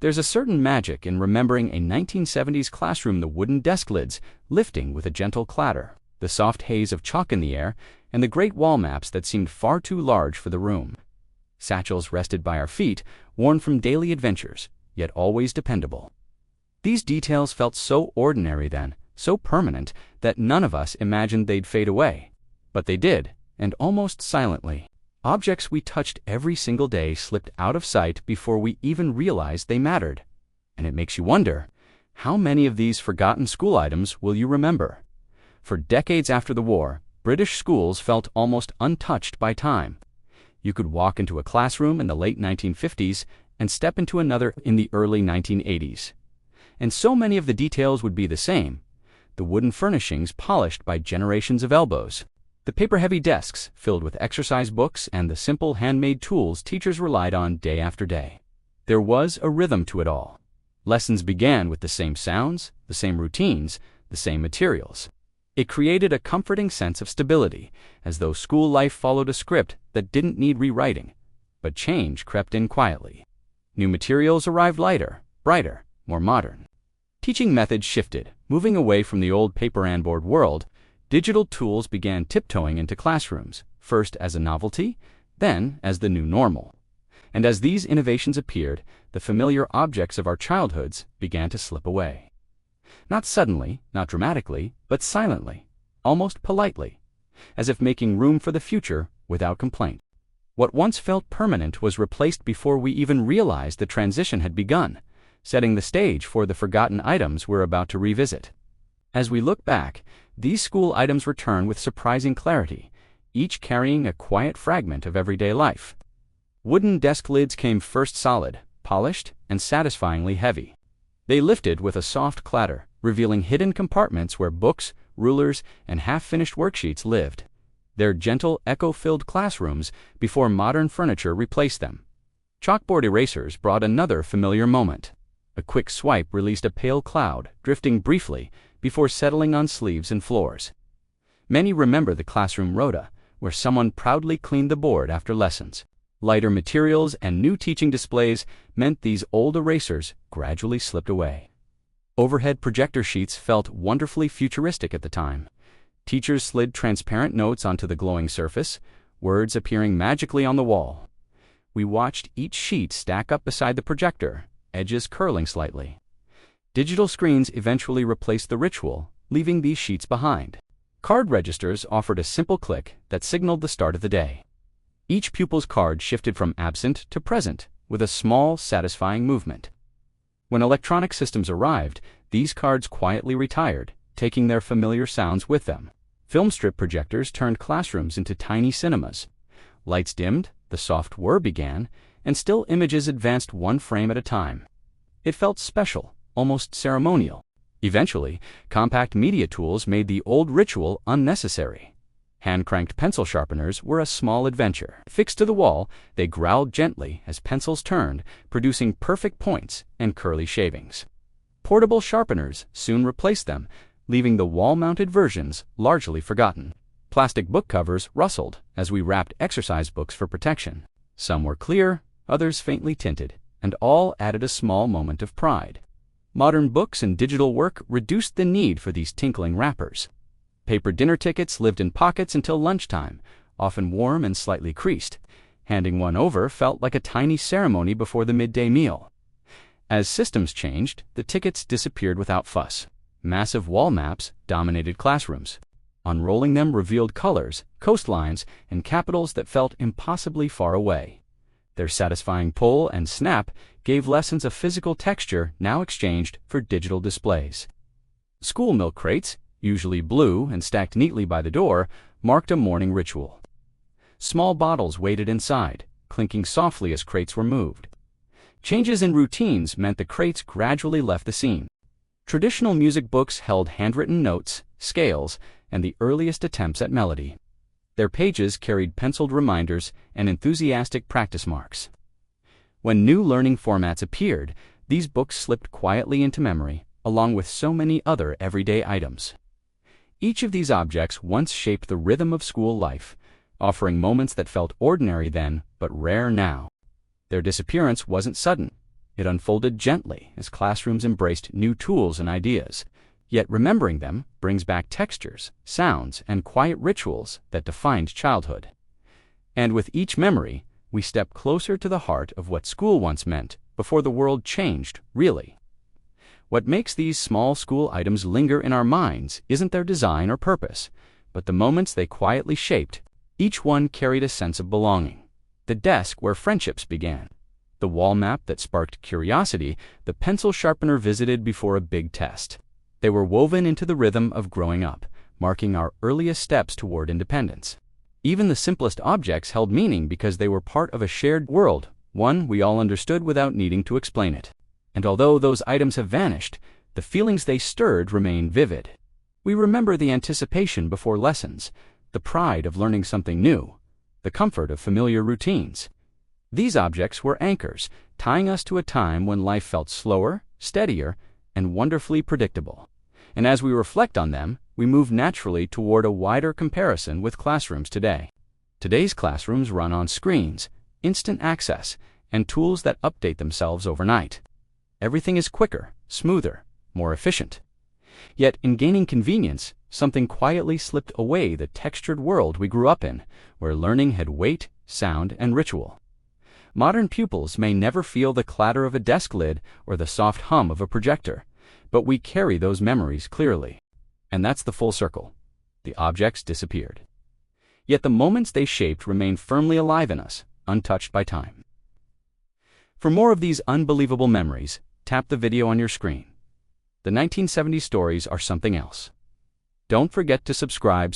There's a certain magic in remembering a 1970s classroom, the wooden desk lids lifting with a gentle clatter, the soft haze of chalk in the air, and the great wall maps that seemed far too large for the room. Satchels rested by our feet, worn from daily adventures, yet always dependable. These details felt so ordinary then, so permanent, that none of us imagined they'd fade away. But they did, and almost silently. Objects we touched every single day slipped out of sight before we even realized they mattered. And it makes you wonder, how many of these forgotten school items will you remember? For decades after the war, British schools felt almost untouched by time. You could walk into a classroom in the late 1950s and step into another in the early 1980s. And so many of the details would be the same, the wooden furnishings polished by generations of elbows, the paper-heavy desks filled with exercise books, and the simple handmade tools teachers relied on day after day. There was a rhythm to it all. Lessons began with the same sounds, the same routines, the same materials. It created a comforting sense of stability, as though school life followed a script that didn't need rewriting. But change crept in quietly. New materials arrived lighter, brighter, more modern. Teaching methods shifted, moving away from the old paper and board world. Digital tools began tiptoeing into classrooms, first as a novelty, then as the new normal. And as these innovations appeared, the familiar objects of our childhoods began to slip away. Not suddenly, not dramatically, but silently, almost politely, as if making room for the future without complaint. What once felt permanent was replaced before we even realized the transition had begun, setting the stage for the forgotten items we're about to revisit. As we look back, these school items return with surprising clarity, each carrying a quiet fragment of everyday life. Wooden desk lids came first, solid, polished, and satisfyingly heavy. They lifted with a soft clatter, revealing hidden compartments where books, rulers, and half-finished worksheets lived. Their gentle, echo-filled classrooms before modern furniture replaced them. Chalkboard erasers brought another familiar moment. A quick swipe released a pale cloud, drifting briefly before settling on sleeves and floors. Many remember the classroom rota, where someone proudly cleaned the board after lessons. Lighter materials and new teaching displays meant these old erasers gradually slipped away. Overhead projector sheets felt wonderfully futuristic at the time. Teachers slid transparent notes onto the glowing surface, words appearing magically on the wall. We watched each sheet stack up beside the projector, edges curling slightly. Digital screens eventually replaced the ritual, leaving these sheets behind. Card registers offered a simple click that signaled the start of the day. Each pupil's card shifted from absent to present with a small, satisfying movement. When electronic systems arrived, these cards quietly retired, taking their familiar sounds with them. Filmstrip projectors turned classrooms into tiny cinemas. Lights dimmed, the soft whir began, and still images advanced one frame at a time. It felt special, almost ceremonial. Eventually, compact media tools made the old ritual unnecessary. Hand-cranked pencil sharpeners were a small adventure. Fixed to the wall, they growled gently as pencils turned, producing perfect points and curly shavings. Portable sharpeners soon replaced them, leaving the wall-mounted versions largely forgotten. Plastic book covers rustled as we wrapped exercise books for protection. Some were clear, others faintly tinted, and all added a small moment of pride. Modern books and digital work reduced the need for these tinkling wrappers. Paper dinner tickets lived in pockets until lunchtime, often warm and slightly creased. Handing one over felt like a tiny ceremony before the midday meal. As systems changed, the tickets disappeared without fuss. Massive wall maps dominated classrooms. Unrolling them revealed colors, coastlines, and capitals that felt impossibly far away. Their satisfying pull and snap gave lessons a physical texture now exchanged for digital displays. School milk crates, usually blue and stacked neatly by the door, marked a morning ritual. Small bottles waited inside, clinking softly as crates were moved. Changes in routines meant the crates gradually left the scene. Traditional music books held handwritten notes, scales, and the earliest attempts at melody. Their pages carried penciled reminders and enthusiastic practice marks. When new learning formats appeared, these books slipped quietly into memory, along with so many other everyday items. Each of these objects once shaped the rhythm of school life, offering moments that felt ordinary then but rare now. Their disappearance wasn't sudden. It unfolded gently as classrooms embraced new tools and ideas. Yet remembering them brings back textures, sounds, and quiet rituals that defined childhood. And with each memory, we step closer to the heart of what school once meant before the world changed, really. What makes these small school items linger in our minds isn't their design or purpose, but the moments they quietly shaped. Each one carried a sense of belonging. The desk where friendships began, the wall map that sparked curiosity, the pencil sharpener visited before a big test. They were woven into the rhythm of growing up, marking our earliest steps toward independence. Even the simplest objects held meaning because they were part of a shared world, one we all understood without needing to explain it. And although those items have vanished, the feelings they stirred remain vivid. We remember the anticipation before lessons, the pride of learning something new, the comfort of familiar routines. These objects were anchors, tying us to a time when life felt slower, steadier, and wonderfully predictable. And as we reflect on them, we move naturally toward a wider comparison with classrooms today. Today's classrooms run on screens, instant access, and tools that update themselves overnight. Everything is quicker, smoother, more efficient. Yet in gaining convenience, something quietly slipped away: the textured world we grew up in, where learning had weight, sound, and ritual. Modern pupils may never feel the clatter of a desk lid or the soft hum of a projector, but we carry those memories clearly. And that's the full circle. The objects disappeared. Yet the moments they shaped remain firmly alive in us, untouched by time. For more of these unbelievable memories, tap the video on your screen. The 1970s stories are something else. Don't forget to subscribe.